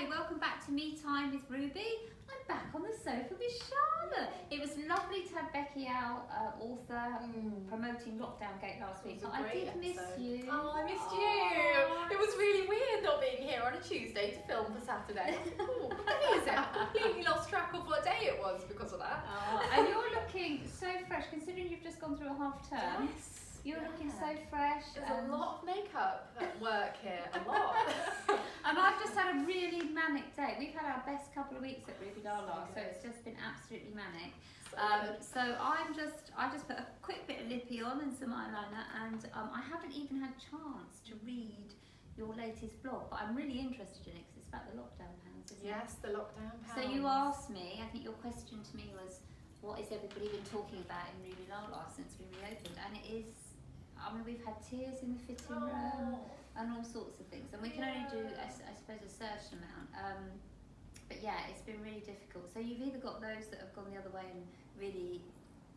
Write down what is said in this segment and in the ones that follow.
Hi, welcome back to Me Time with Ruby. I'm back on the sofa with Charlotte. It was lovely to have Becky out, author, promoting Lockdown Gate last week. But I did miss you. Oh, I missed you. It was really weird not being here on a Tuesday to film for Saturday. Cool. What day is it? I completely lost track of what day it was because of that. And you're looking so fresh, considering you've just gone through a half term. Yes. You're looking so fresh. There's a lot of makeup at work here, a lot. And I've just had a really manic day. We've had our best couple of weeks at Ruby Lala, so it's just been absolutely manic. So I just put a quick bit of lippy on and some eyeliner, and I haven't even had chance to read your latest blog, but I'm really interested in it because it's about the lockdown pounds, isn't it? Yes, the lockdown pounds. So you asked me, I think your question to me was, what has everybody been talking about in Ruby Lala since we reopened? And it is, I mean, we've had tears in the fitting room and all sorts of things, and we can only do, I suppose, a certain amount. But yeah, it's been really difficult. So you've either got those that have gone the other way and really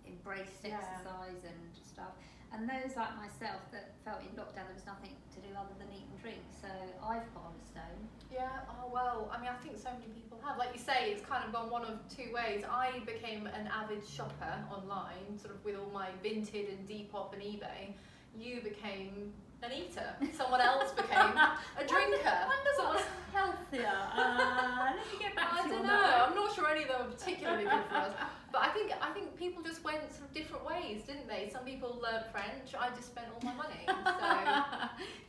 embraced exercise and stuff, and those like myself that felt in lockdown there was nothing to do other than eat and drink. So I've put on a stone. Yeah, oh well, I mean, I think so many people have. Like you say, it's kind of gone one of two ways. I became an avid shopper online, sort of with all my Vinted and Depop and eBay. You became an eater. Someone else became a drinker. I wonder what's healthier. Let me get back to I you don't on know. that. I'm not sure any of them are particularly good for us. But I think people just went sort of different ways, didn't they? Some people learned French. I just spent all my money. So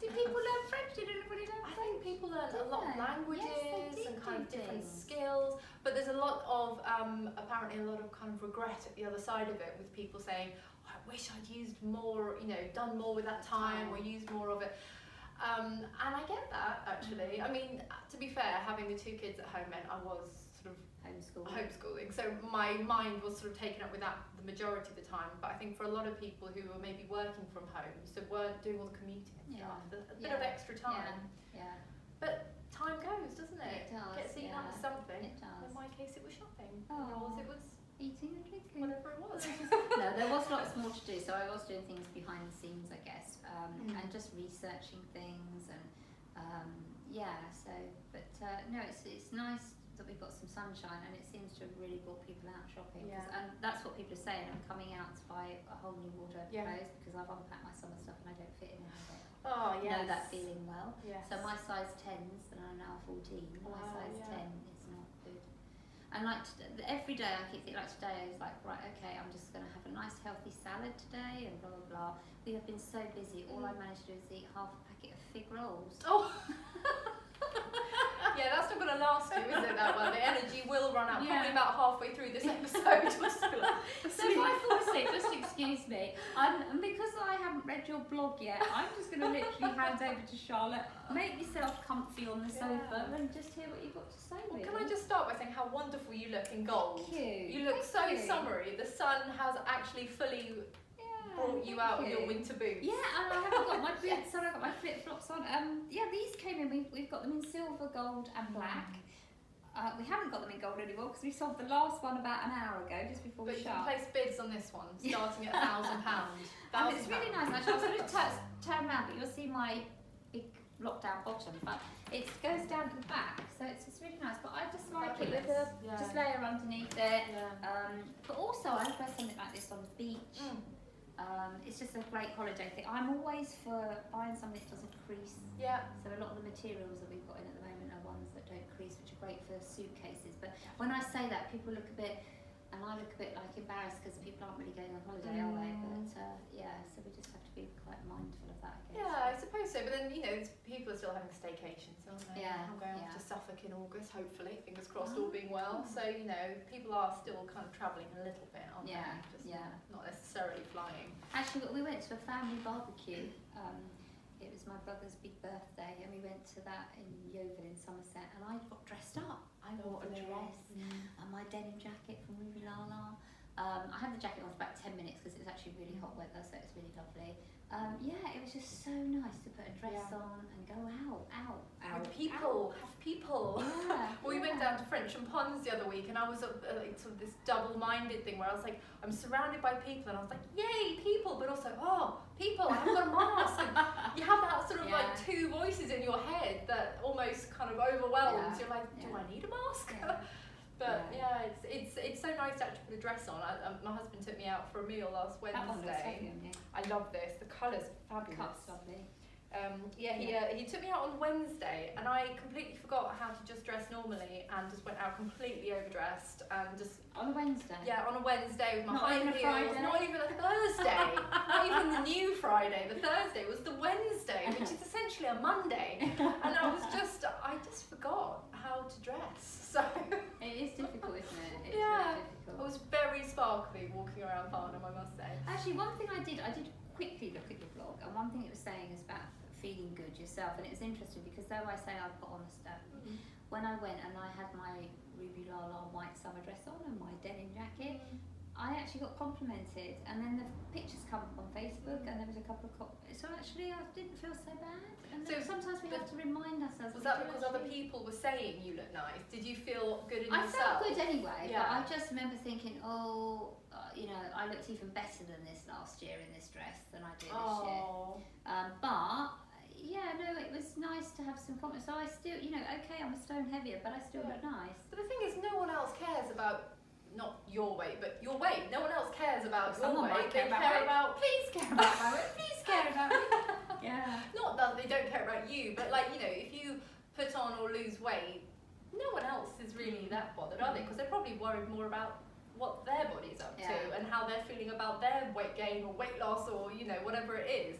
did people learn French? Did anybody learn French? I think people learned a lot of languages and kind of different things. skills. But there's a lot of apparently a lot of kind of regret at the other side of it, with people saying, oh, I wish I'd used more, done more with that time or used more of it. And I get that, actually. I mean, to be fair, having the two kids at home meant I was sort of homeschooling. So my mind was sort of taken up with that the majority of the time. But I think for a lot of people who were maybe working from home, so weren't doing all the commuting and stuff, a bit of extra time. Yeah. But time goes, doesn't it? It does. Gets eaten up with something. It does. In my case, it was shopping. Oh. Yours, it was Eating and drinking. whatever it was. No, there was lots more to do, so I was doing things behind the scenes, I guess, and just researching things, and no, it's nice that we've got some sunshine, and it seems to have really brought people out shopping, and that's what people are saying. I'm coming out to buy a whole new wardrobe of clothes because I've unpacked my summer stuff and I don't fit in any of it. Oh, yes. Know that feeling well. Yes. So my size 10s, and I'm now 14, my size 10 is not good. And like every day I keep thinking, like today I was like, right, okay, I'm just going to have a nice healthy salad today and blah, blah, blah. We have been so busy, all I managed to do is eat half a packet of fig rolls. Oh! Yeah, that's not going to last you, is it, that one? The energy will run out probably about halfway through this episode. So if I fall asleep, just excuse me. And because I haven't read your blog yet, I'm just going to literally hand over to Charlotte, make yourself comfy on the sofa and just hear what you've got to say. Well, can I just start by saying how wonderful you look in gold? Thank you. You look so summery. The sun has actually fully brought you out of your winter boots. Yeah, and I haven't got my boots on, I've got my flip-flops on. These came in, we've got them in silver, gold and black. We haven't got them in gold anymore because we sold the last one about an hour ago, just before we shut. But you can place bids on this one, starting at £1,000. And it's really nice, actually. I was going to turn around, but you'll see my big lockdown bottom, but it goes down to the back, so it's really nice. But I just like it with a just layer underneath it. But also, I wear something like this on the beach. It's just a great holiday thing. I'm always for buying something that doesn't crease. Yeah. So a lot of the materials that we've got in at the moment are ones that don't crease, which are great for suitcases. But when I say that, people look a bit, and I look a bit like embarrassed because people aren't really going on holiday, are they? But so we just have to be quite mindful of that, I guess. Yeah, I suppose so. But then, people are still having staycations, aren't they? Yeah. I'm going off to Suffolk in August, hopefully. Fingers crossed, all being well. So, people are still kind of travelling a little bit, aren't they? Just not necessarily flying. Actually, we went to a family barbecue. It was my brother's big birthday, and we went to that in Yeovil in Somerset, and I got dressed up. I wore a dress and my denim jacket from Ruby Lala. I had the jacket on for about 10 minutes because it was actually really hot weather, so it was really lovely. It was just so nice to put a dress on and go out. Have people. We went down to French and Ponds the other week, and I was like sort of this double-minded thing where I was like, I'm surrounded by people, and I was like, yay, people, but also, people, I haven't got a mask. And you have that sort of like two voices in your head that almost kind of overwhelms. You're like, do I need a mask? Yeah. But it's so nice to actually put a dress on. My husband took me out for a meal last That one looks Wednesday. lovely on you. I love this. The colours are The fabulous. cut's lovely. He took me out on Wednesday, and I completely forgot how to just dress normally, and just went out completely overdressed, and just On a Wednesday? on a Wednesday with my Not high even a heels. Friday? Not even a Thursday. Not even the new Friday. The Thursday was the Wednesday, which is essentially a Monday, and I just forgot how to dress. So It is difficult, isn't it? It's Yeah. really I difficult. was very sparkly walking around Farnham, I must say. Actually, one thing I did quickly look at your blog, and one thing it was saying is about feeling good yourself, and it was interesting because though I say I put on a stone, when I went and I had my Ruby La La white summer dress on and my denim jacket, I actually got complimented, and then the pictures come up on Facebook, and there was a couple of so actually I didn't feel so bad. And So, sometimes we have to remind ourselves. Was we that do because other actually- people were saying you look nice? Did you feel good in I yourself? felt good anyway, Yeah. but I just remember thinking, I looked even better than this last year in this dress than I do this year. Oh. It was nice to have some confidence. So I still, okay, I'm a stone heavier, but I still look nice. But the thing is, no one else cares about, not your weight, but your weight. No one else cares about your Someone weight. might care They about care my- about, Please care about my weight. Please care about me. Yeah. not that they don't care about you, but if you put on or lose weight, no one else is really that bothered, are they? Because they're probably worried more about what their body's up to and how they're feeling about their weight gain or weight loss or whatever it is.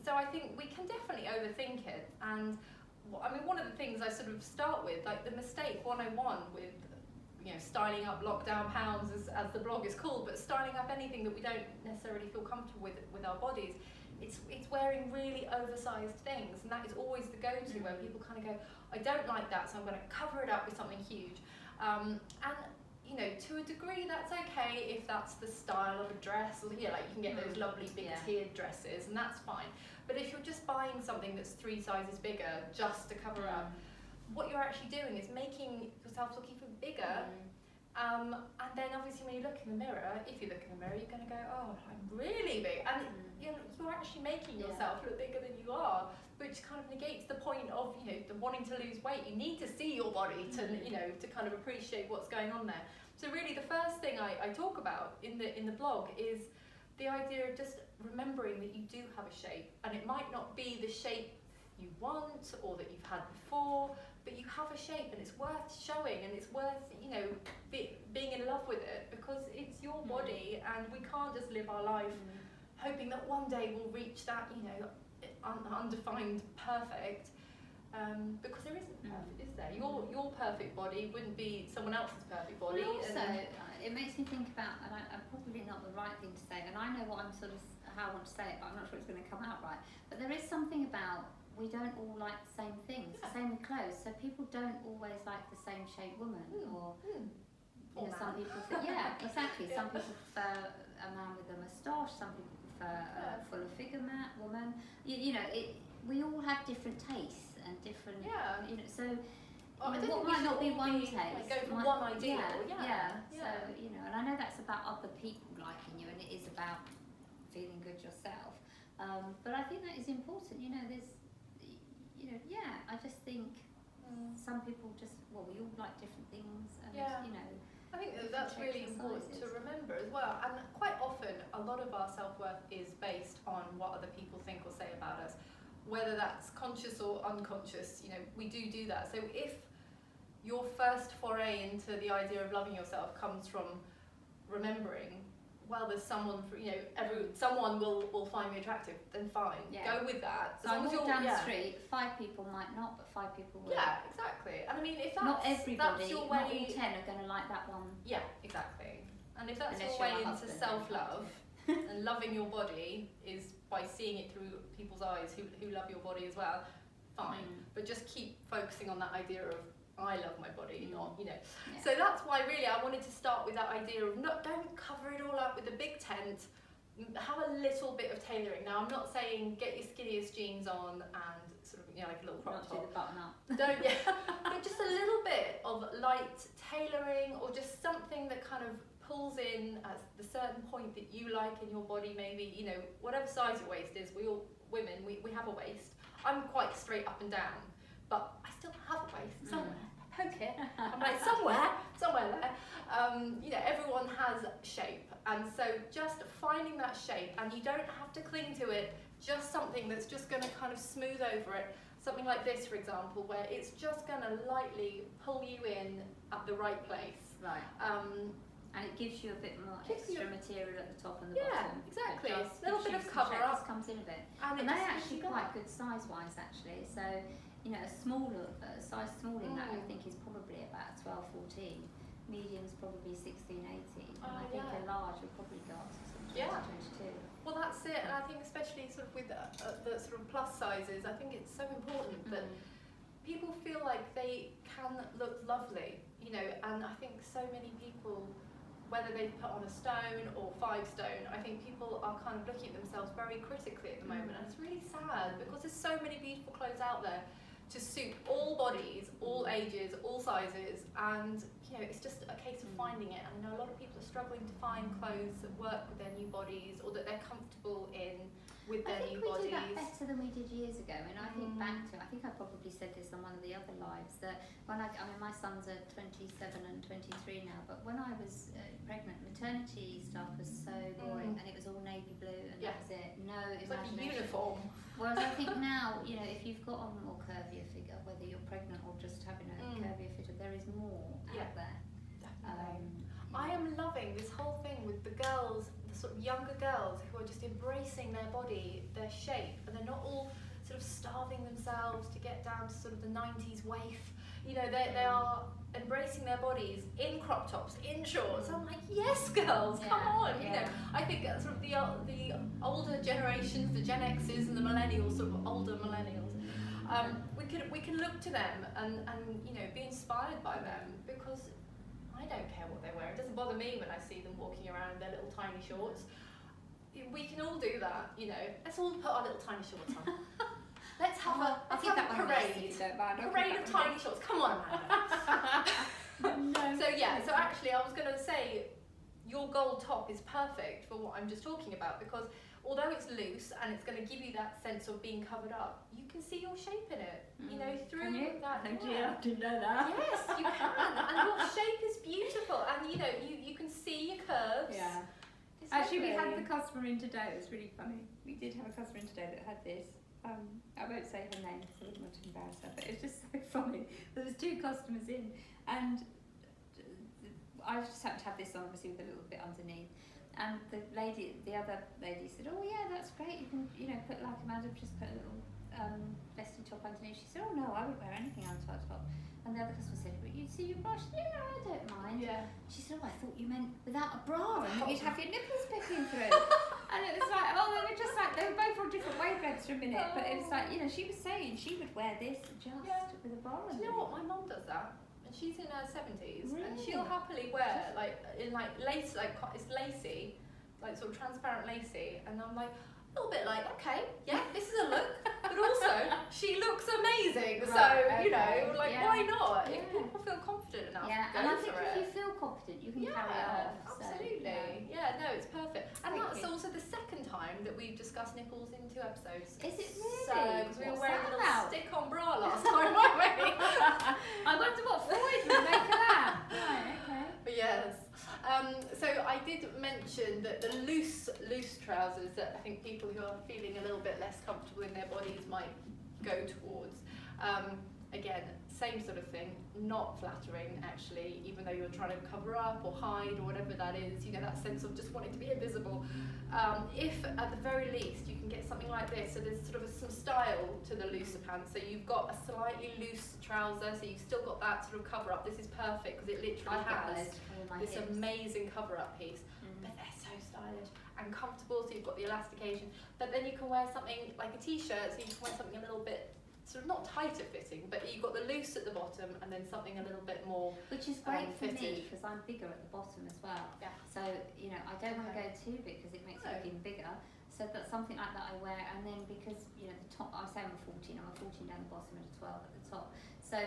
So I think we can definitely overthink it, and one of the things I sort of start with, like the mistake 101 with styling up lockdown pounds, as the blog is called, but styling up anything that we don't necessarily feel comfortable with our bodies, it's wearing really oversized things, and that is always the go-to where people kind of go, I don't like that, so I'm going to cover it up with something huge. And to a degree that's okay if that's the style of a dress, or you can get those lovely big tiered dresses, and that's fine. But if you're just buying something that's 3 sizes bigger just to cover up, what you're actually doing is making yourself look even bigger. And then obviously when you look in the mirror, if you look in the mirror, you're going to go, oh, I'm really big, and you're actually making yourself look bigger than you are, which kind of negates the point of the wanting to lose weight. You need to see your body to to kind of appreciate what's going on there. So really the first thing I talk about in the blog is the idea of just remembering that you do have a shape, and it might not be the shape you want or that you've had before, but you have a shape, and it's worth showing, and it's worth being in love with it, because it's your body, and we can't just live our life hoping that one day we'll reach that undefined perfect, because there isn't perfect, is there? Your perfect body wouldn't be someone else's perfect body. Well, also, it makes me think about, and I'm probably not the right thing to say, and I know what I'm how I want to say it, but I'm not sure it's going to come out right. But there is something about, we don't all like the same things, the same with clothes. So people don't always like the same shaped woman, or some people exactly. Some people prefer a man with a moustache. Some people prefer a fuller figure woman. We all have different tastes and different. So. What might not be one taste. Go for one ideal. So and I know that's about other people liking you, and it is about feeling good yourself. But I think that is important. I just think some people we all like different things, and I think that's really important to remember as well. And quite often, a lot of our self-worth is based on what other people think or say about us, whether that's conscious or unconscious. We do that. So if your first foray into the idea of loving yourself comes from remembering, well, there's someone someone will find me attractive, then fine, go with that. So I walk down the street, 5 people might not, but 5 people will. Yeah, exactly. And I mean, if that's not everybody, that's your not way, all 10 are going to like that one. Yeah, exactly. And if that's Unless your way you're my into husband, self-love and loving your body is by seeing it through people's eyes who love your body as well, fine. But just keep focusing on that idea of, I love my body, not. So that's why really I wanted to start with that idea of don't cover it all up with a big tent. Have a little bit of tailoring. Now I'm not saying get your skinniest jeans on and sort of like a little crop top. Not do the button up. But just a little bit of light tailoring, or just something that kind of pulls in at the certain point that you like in your body. Maybe whatever size your waist is. We all women we have a waist. I'm quite straight up and down. but I still have a waist somewhere. Poke it. I'm like, somewhere there. You know, everyone has shape, and so just finding that shape, and you don't have to cling to it, just something that's just going to kind of smooth over it. Something like this, for example, where it's just going to lightly pull you in at the right place. Right. And it gives you a bit more extra material at the top and the bottom. Yeah, exactly. A little bit of cover up. Comes in a bit. And they're actually quite good size-wise, actually. So, you know, a size small in that, I think, is probably about 12, 14. Medium's probably 16, 18. And I think a large would probably go up to some 22. Well, that's it. And I think especially sort of with the sort of plus sizes, I think it's so important that people feel like they can look lovely, you know, and I think so many people, whether they've put on a stone or 5 stone, I think people are kind of looking at themselves very critically at the moment, and it's really sad because there's so many beautiful clothes out there to suit all bodies, all ages, all sizes, and you know, it's just a case of finding it. And I know a lot of people are struggling to find clothes that work with their new bodies or that they're comfortable in with their new bodies. I think we do that better than we did years ago. I mean, I think back to, I think I probably said this on one of the other lives, that when I mean, my sons are 27 and 23 now, but when I was pregnant, maternity stuff was so boring, and it was all navy blue, and that was it. No it's like a imagination. uniform. Whereas I think now, you know, if you've got a more curvier figure, whether you're pregnant or just having a curvier figure, there is more out there. I am loving this whole thing with the girls, the sort of younger girls who are just embracing their body, their shape, and they're not all sort of starving themselves to get down to sort of the 90s waif. You know, they are embracing their bodies in crop tops, in shorts. I'm like, yes, girls, come on. You know, I think sort of the older generations, the Gen X's and the millennials, sort of older millennials, we can look to them and you know, be inspired by them, because I don't care what they wear. It doesn't bother me when I see them walking around in their little tiny shorts. We can all do that, you know. Let's all put our little tiny shorts on. Let's have a parade. Parade of tiny shorts. Come on, Amanda. So actually I was going to say your gold top is perfect for what I'm just talking about, because although it's loose and it's going to give you that sense of being covered up, you can see your shape in it. You know, through that. I didn't know that. Yes, you can. And your shape is beautiful, and you know, you can see your curves. Yeah. Actually, we had the customer in today. It was really funny. We did have a customer in today that had this. I won't say her name because I wouldn't want to embarrass her, but it's just so funny. There was 2 customers in, and I just happened to have this on, obviously with a little bit underneath. And the other lady said, "Oh yeah, that's great. You can, you know, put like Amanda, just put a little vesty top underneath." She said, "Oh no, I wouldn't wear anything on top." And the other customer said, "But you'd see your bra." She said, "Yeah, I don't mind." Yeah. She said, "Oh, I thought you meant without a bra, and you'd have your nipples picking through." And it was like, oh, they were just like, they were both on different wavelengths for a minute. But it was like, you know, she was saying she would wear this just with a bra. Do you know what? My mum does that. And she's in her 70s, Really? and she'll happily wear like in like lace, like it's lacy, like sort of transparent lacy, and I'm like a little bit like, okay, yeah, this is a look, but also she looks amazing. Right, so you know, like why not? If people feel confident enough, go and I think if you feel confident, you can carry it off. Absolutely, So, no, it's perfect, and that's also the second time that we've discussed nipples in 2 episodes. Is it really? So because we were What's wearing a that little about? stick-on bra last time, weren't we? I wonder what Freud would make of that. Right, okay. But yes. So I did mention that the loose trousers that I think people who are feeling a little bit less comfortable in their bodies might go towards. Again, same sort of thing, not flattering actually, even though you're trying to cover up or hide or whatever that is, you know, that sense of just wanting to be invisible. If at the very least you can get something like this, so there's sort of some style to the looser pants, so you've got a slightly loose trouser, so you've still got that sort of cover up. This is perfect because it literally has this amazing cover up piece, but they're so stylish and comfortable, so you've got the elastication, but then you can wear something like a t-shirt, so you can wear something a little bit sort of not tighter fitting, but you've got the loose at the bottom and then something a little bit more which is great for fitted. me because I'm bigger at the bottom as well. Yeah. So, you know, I don't want to go too big because it makes it look even bigger. So that's something like that I wear, and then because, you know, the top, I say I'm a 14 down the bottom and a 12 at the top. So,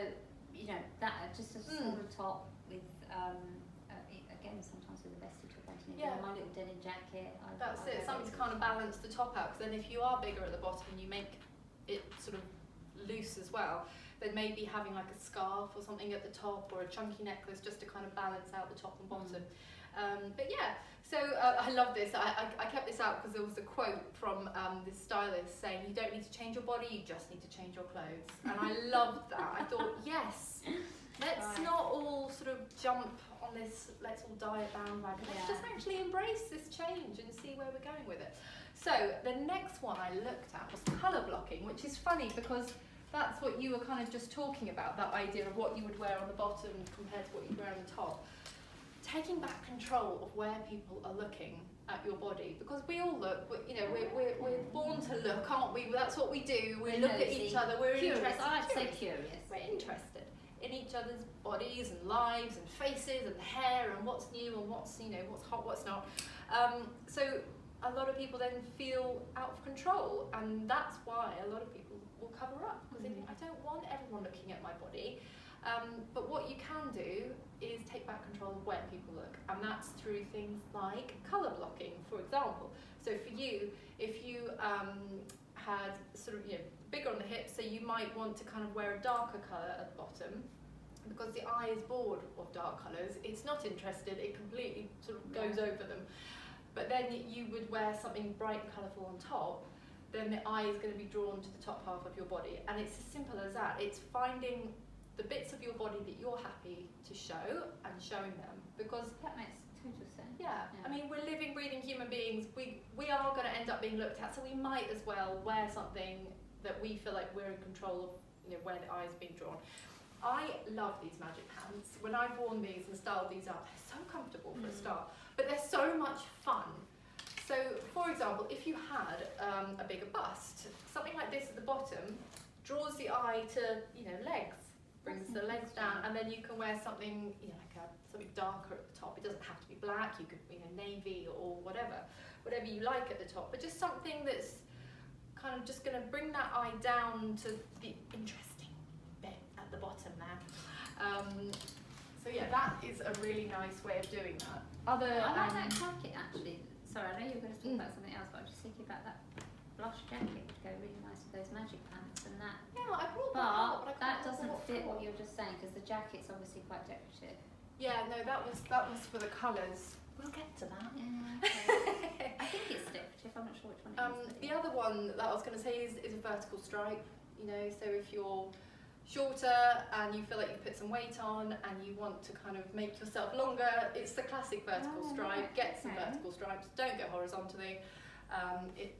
you know, that just a smaller top with, again, sometimes with a vesty top underneath. Yeah. My little denim jacket. That's it, something to kind of balance the top out, because then if you are bigger at the bottom and you make it sort of loose as well, then maybe having like a scarf or something at the top, or a chunky necklace just to kind of balance out the top and bottom. But yeah, so I love this. I kept this out because there was a quote from this stylist saying, you don't need to change your body, you just need to change your clothes. And I loved that. I thought, yes, let's not all sort of jump on this, let's all diet bandwagon. Let's just actually embrace this change and see where we're going with it. So the next one I looked at was colour blocking, which is funny because that's what you were kind of just talking about, that idea of what you would wear on the bottom compared to what you wear on the top. Taking back control of where people are looking at your body, because we all look, we're born to look, aren't we? That's what we do. We look at each other. We're interested. I'd say curious. We're interested in each other's bodies and lives and faces and hair and what's new and what's what's hot, what's not. So a lot of people then feel out of control, and that's why a lot of people will cover up, because they think, I don't want everyone looking at my body. But what you can do is take back control of where people look, and that's through things like colour blocking, for example. So for you, if you had sort of bigger on the hips, so you might want to kind of wear a darker colour at the bottom, because the eye is bored of dark colours, it's not interested, it completely sort of goes over them. But then you would wear something bright and colourful on top, then the eye is going to be drawn to the top half of your body. And it's as simple as that. It's finding the bits of your body that you're happy to show and showing them, because that makes total sense. Yeah. I mean, we're living, breathing human beings. We are going to end up being looked at, so we might as well wear something that we feel like we're in control of, where the eye is being drawn. I love these magic pants. When I've worn these and styled these up, they're so comfortable for a start, but they're so much fun. So, for example, if you had a bigger bust, something like this at the bottom draws the eye to, legs, brings the legs down, and then you can wear something, like something darker at the top. It doesn't have to be black. You could, navy or whatever you like at the top, but just something that's kind of just going to bring that eye down to the interesting bit at the bottom there. So yeah, that is a really nice way of doing that. I like that jacket actually. Sorry, I know you were going to talk about something else, but I'm just thinking about that blush jacket would go really nice with those magic pants and that. Yeah, I brought that up, but that doesn't fit what you're just saying, because the jacket's obviously quite decorative. Yeah, no, that was for the colours. We'll get to that. Yeah, okay. I think it's decorative. I'm not sure which one it is. The other one that I was going to say is a vertical stripe. So if you're shorter and you feel like you put some weight on and you want to kind of make yourself longer, it's the classic vertical stripe. Get some vertical stripes. Don't go horizontally.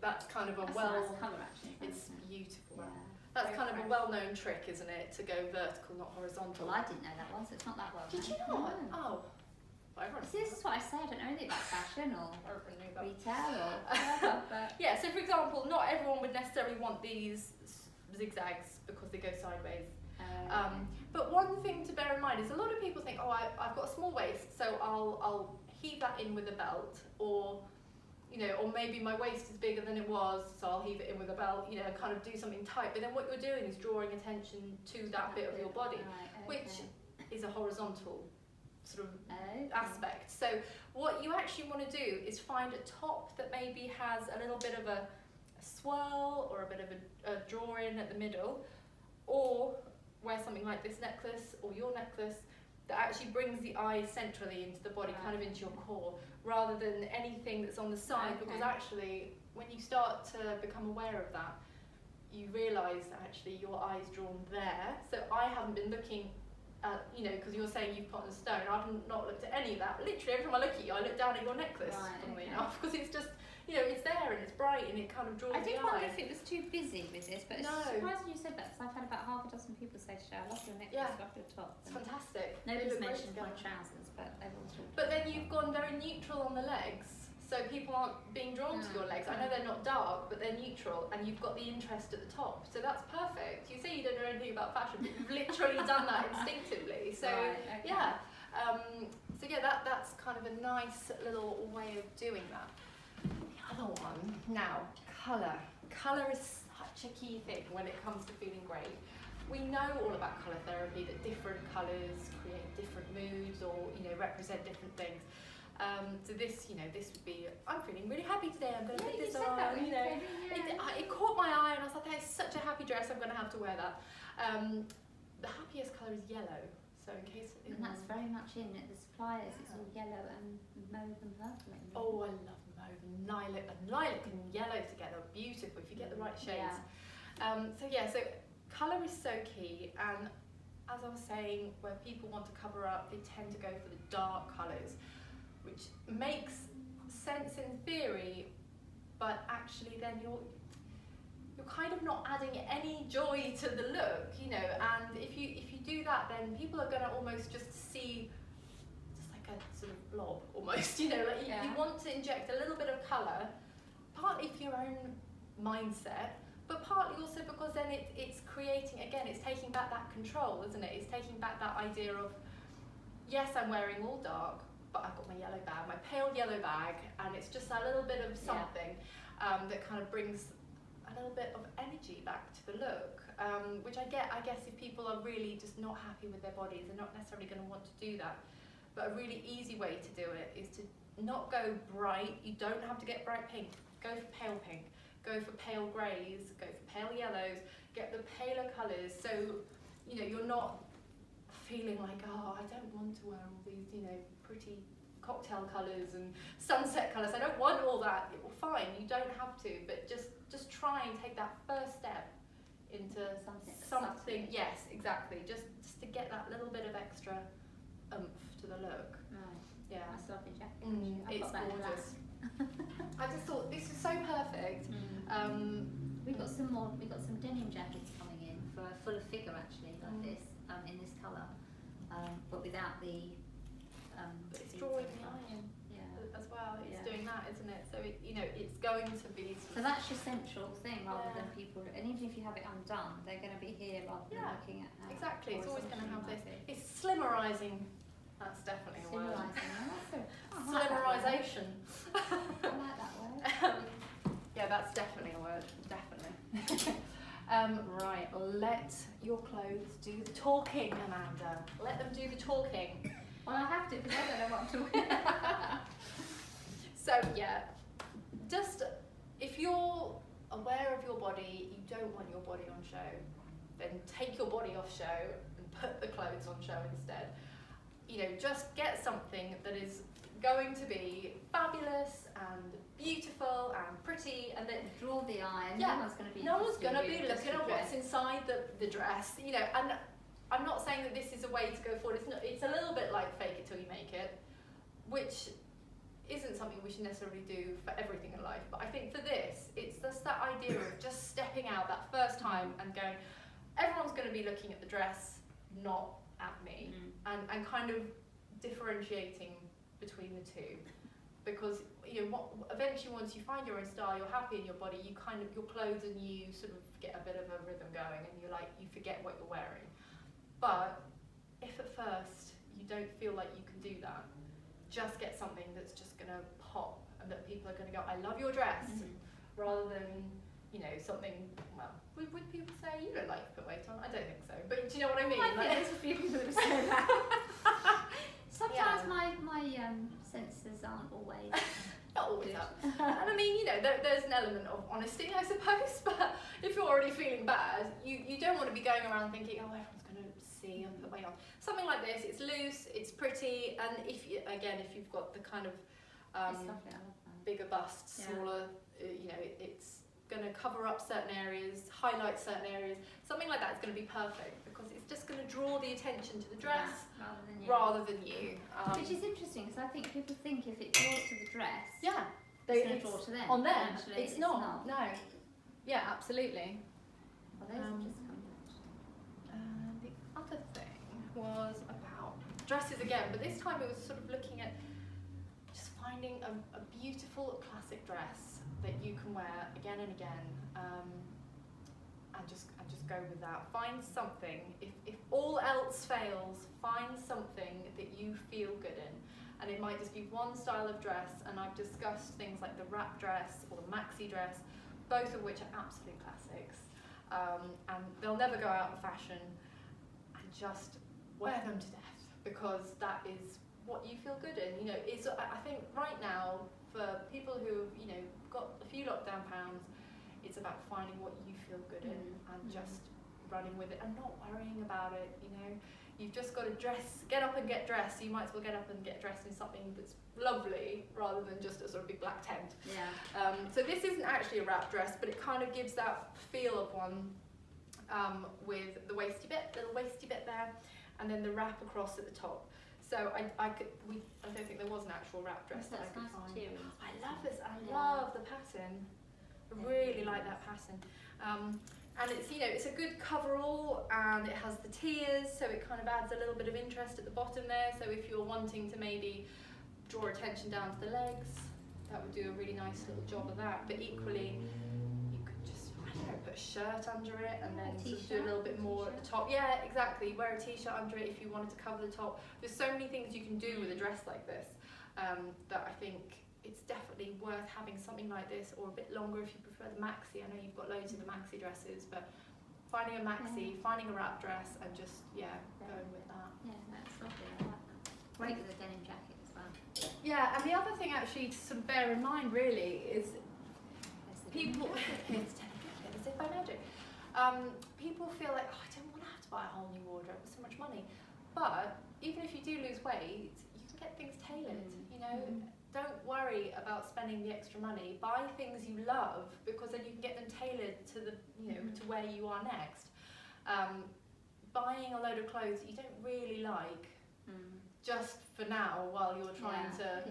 That's kind of a That's a nice colour actually. It's beautiful. Yeah. That's kind of a well-known trick, isn't it? To go vertical, not horizontal. Well, I didn't know that one, so it's not that well known. Did you not? No. Oh. See, this is what I say. I don't know anything about fashion or retail or whatever. But yeah. So, for example, not everyone would necessarily want these zigzags because they go sideways. But one thing to bear in mind is a lot of people think, oh, I've got a small waist, so I'll heave that in with a belt, or or maybe my waist is bigger than it was, so I'll heave it in with a belt, kind of do something tight. But then what you're doing is drawing attention to that bit of your body, which is a horizontal sort of aspect. So what you actually want to do is find a top that maybe has a little bit of a swirl or a bit of a draw-in at the middle, or wear something like this necklace or your necklace that actually brings the eye centrally into the body, kind of into your core, rather than anything that's on the side, because actually when you start to become aware of that, you realise that actually your eye's drawn there. So I haven't been looking at, because you're saying you've put on a stone, I've not looked at any of that, but literally every time I look at you, I look down at your necklace, funnily enough, because it's just, it's there and it's bright and it kind of draws the eye. I did wonder if it was too busy with this, but no. It's surprising you said that, because I've had about half a dozen people say to I love your necklace, I love your top. It's fantastic. Nobody's mentioned my trousers, but they've all talked. But then you've gone very neutral on the legs, so people aren't being drawn to your legs. I know they're not dark, but they're neutral, and you've got the interest at the top, so that's perfect. You say you don't know anything about fashion, but you've literally done that instinctively. So that's kind of a nice little way of doing that. The other one, now, colour. Colour is such a key thing when it comes to feeling great. We know all about colour therapy, that different colours create different moods or, represent different things. So this, this would be, I'm feeling really happy today, I'm going to put this on, It caught my eye and I was like, that is such a happy dress, I'm going to have to wear that. the happiest colour is yellow. So in case And that's very much in at the suppliers. It's all yellow and mauve and purple. Oh, I love mauve and lilac and yellow together. Beautiful if you get the right shades. So colour is so key. And as I was saying, where people want to cover up, they tend to go for the dark colours, which makes sense in theory, but actually then you're kind of not adding any joy to the look, you know. And if you do that, then people are going to almost just see just like a sort of blob almost, you know, like you want to inject a little bit of colour, partly for your own mindset, but partly also because then it's creating, again, it's taking back that control, isn't it? It's taking back that idea of, yes, I'm wearing all dark, but I've got my yellow bag, my pale yellow bag, and it's just a little bit of something that kind of brings a little bit of energy back to the look, which I guess if people are really just not happy with their bodies, they're not necessarily going to want to do that. But a really easy way to do it is to not go bright. You don't have to get bright pink. Go for pale pink. Go for pale greys. Go for pale yellows. Get the paler colours, so you know you're not feeling like, oh, I don't want to wear all these, you know, pretty cocktail colours and sunset colours. I don't want all that. Well, fine, you don't have to, but just try and take that first step into something. Yes, exactly. Just to get that little bit of extra oomph to the look. Right. Yeah. That's a lovely jacket. It's gorgeous. I just thought this is so perfect. We've got some denim jackets coming in for a fuller figure actually, like this, in this colour, but without the. But it's drawing the eye in as well. It's doing that, isn't it? So it's going to be. So that's your central thing, rather than people. And even if you have it undone, they're going to be here rather than looking at. Exactly. It's always going to have this. It's slimmerising. That's definitely a word. Slimmerisation. I like that word. Yeah, that's definitely a word. Definitely. Right. Let your clothes do the talking, Amanda. Let them do the talking. Well, I have to because I don't know what I'm talking about. So just if you're aware of your body, you don't want your body on show, then take your body off show and put the clothes on show instead. You know, just get something that is going to be fabulous and beautiful and pretty, and that draw the eye. And no one's going to be. No one's going to be looking at what's inside the dress. You know, and I'm not saying that this is a way to go forward. It's a little bit like fake it till you make it, which isn't something we should necessarily do for everything in life. But I think for this, it's just that idea of just stepping out that first time and going, everyone's going to be looking at the dress, not at me, and kind of differentiating between the two. Because eventually once you find your own style, you're happy in your body, you kind of, your clothes and you sort of get a bit of a rhythm going, and you forget what you're wearing. But if at first you don't feel like you can do that, just get something that's just going to pop and that people are going to go, I love your dress, rather than, something, well, would people say, you don't like to put weight on? I don't think so, but do you know what I mean? I think there's a few people that say that. Sometimes my senses aren't always. Not always up. And I mean, there's an element of honesty, I suppose, but if you're already feeling bad, you don't want to be going around thinking, oh, everyone's going to see and put weight on. Something like this, it's loose, it's pretty, and if you've got the kind of bigger bust, smaller, it's going to cover up certain areas, highlight certain areas. Something like that is going to be perfect because it's just going to draw the attention to the dress rather than you. Which is interesting because I think people think if it draws to the dress, it's going to draw to them. On them, actually, it's not. No. Yeah, absolutely. Well, those have just come out. The other thing was about dresses again, but this time it was sort of looking at just finding a beautiful classic dress that you can wear again and again, and just go with that. Find something. If all else fails, find something that you feel good in, and it might just be one style of dress. And I've discussed things like the wrap dress or the maxi dress, both of which are absolute classics, and they'll never go out of fashion. And just wear them to death because that is what you feel good in. It's, I think right now for people who've got a few lockdown pounds, it's about finding what you feel good in and just running with it and not worrying about it, you know. You've just got to get up and get dressed. So you might as well get up and get dressed in something that's lovely rather than just a sort of big black tent. Yeah. So this isn't actually a wrap dress, but it kind of gives that feel of one, with the little waisty bit there, and then the wrap across at the top. So I don't think there was an actual wrap dress that I could nice find. material. I love this. I Yeah. love the pattern. I really like that pattern. And it's, you know, it's a good coverall, and it has the tiers, so it kind of adds a little bit of interest at the bottom there. So if you're wanting to maybe draw attention down to the legs, that would do a really nice little job of that. But equally, you could just, I don't know, put a shirt under it, and then sort of do a little bit more at the top. Yeah, exactly. Wear a t-shirt under it if you wanted to cover the top. There's so many things you can do with a dress like this, that I think it's definitely worth having something like this, or a bit longer if you prefer the maxi. I know you've got loads of the maxi dresses, but finding a maxi, finding a wrap dress, and just going with that. Yeah, that's lovely. I like that. Great with a denim jacket as well. Yeah, and the other thing actually to sort of bear in mind really is people. It's as if by magic. People feel like, oh, I don't want to have to buy a whole new wardrobe with so much money. But even if you do lose weight, you can get things tailored. You know. Don't worry about spending the extra money. Buy things you love, because then you can get them tailored to the, you know, to where you are next. Buying a load of clothes that you don't really like, just for now while you're trying to,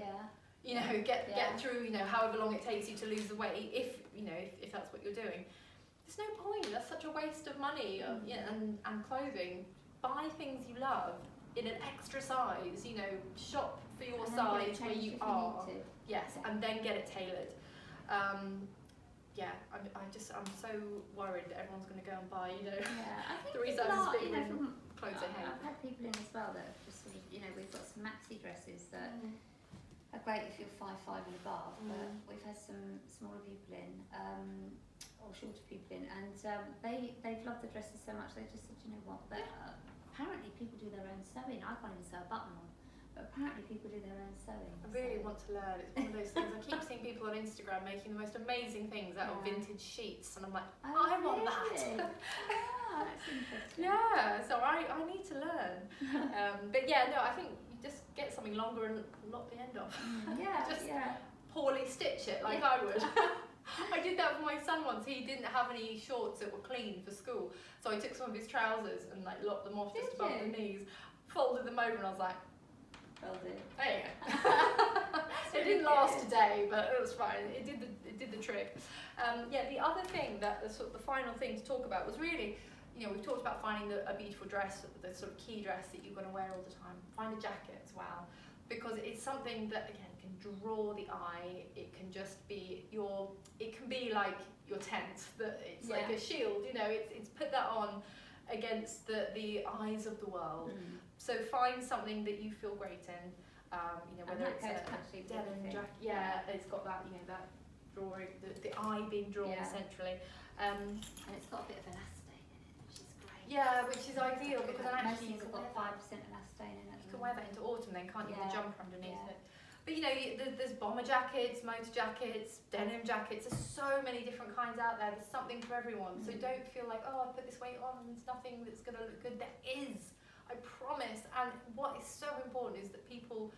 you know, get through, you know, however long it takes you to lose the weight, if you know, if that's what you're doing. There's no point. That's such a waste of money and clothing. Buy things you love in an extra size, you know, shop for your size where you are. Yes, and then get it tailored. I'm so worried that everyone's going to go and buy, you know, I think 3 sizes bigger you know, in clothes they hate. I've had people in as well that have just sort of, you know, we've got some maxi dresses that are great if you're 5'5" and above, but we've had some smaller people in, or shorter people in, and they've loved the dresses so much they just said, you know what, apparently people do their own sewing. I can't even sew a button on, but apparently people do their own sewing. I really want to learn. It's one of those things. I keep seeing people on Instagram making the most amazing things out of vintage sheets, and I'm like, I want that. That's interesting. Yeah, so I need to learn. But yeah, no, I think you just get something longer and lop the end off. Just poorly stitch it like I would. I did that for my son once. He didn't have any shorts that were clean for school, so I took some of his trousers and like lopped them off just above the knees, folded them over, and I was like, well done. there you go. It didn't last a day, but it was fine. It did the trick. The other thing, that the final thing to talk about was really, you know, we've talked about finding a beautiful dress, the sort of key dress that you're going to wear all the time. Find a jacket as well, because it's something that, again, can draw the eye. It can just be it can be like your tent, that it's like a shield, you know, it's put that on against the eyes of the world. So find something that you feel great in, you know, whether it's a denim jacket, it's got that, you know, that drawing, the eye being drawn centrally, and it's got a bit of elastane in it, which is great. Yeah, which is ideal, because then actually you've got 5% elastane in it. You can wear that into autumn then, can't you, with a jumper underneath it. But you know, there's bomber jackets, motor jackets, denim jackets. There's so many different kinds out there. There's something for everyone. So don't feel like, oh, I put this weight on and there's nothing that's going to look good. There is, I promise. And what is so important is that people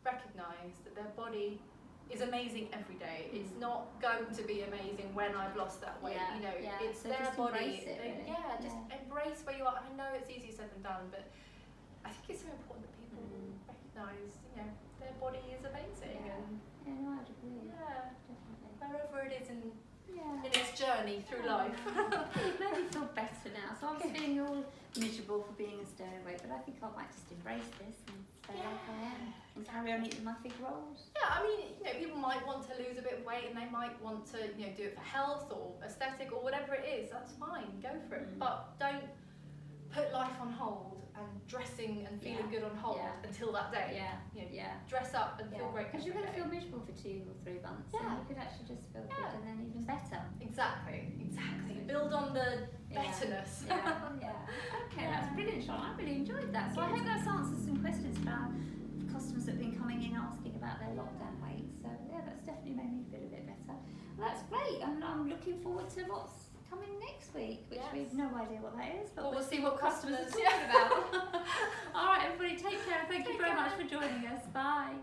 recognise that their body is amazing every day. It's not going to be amazing when I've lost that weight. You know, it's so their body. Just embrace where you are. I know it's easier said than done, but I think it's so important that people recognise, you know, their body is amazing. And no, I'd agree. Definitely. Wherever it is in its journey through life. It made me feel better now. So I was feeling all miserable for being a stowaway, but I think I might just embrace this and stay like I am and carry on eating my fig rolls. Yeah, I mean, you know, people might want to lose a bit of weight and they might want to, you know, do it for health or aesthetic or whatever it is. That's fine, go for it. But don't put life on hold and dressing and feeling good on hold until that day. You know, dress up and feel great. Because you're going to feel miserable for 2 or 3 months, and you could actually just feel good and then even better. Exactly. Build on the betterness. Okay, that's brilliant, Charlotte. I really enjoyed that. So I hope that's answered some questions about customers that have been coming in asking about their lockdown weight. So yeah, that's definitely made me feel a bit better. Well, that's great, and I'm looking forward to what's coming next week, which Yes. we've no idea what that is, but Well, we'll we'll see see what what customers are customers- talking about. All right, everybody, take care. Thank you Take very much care. for joining us. Bye.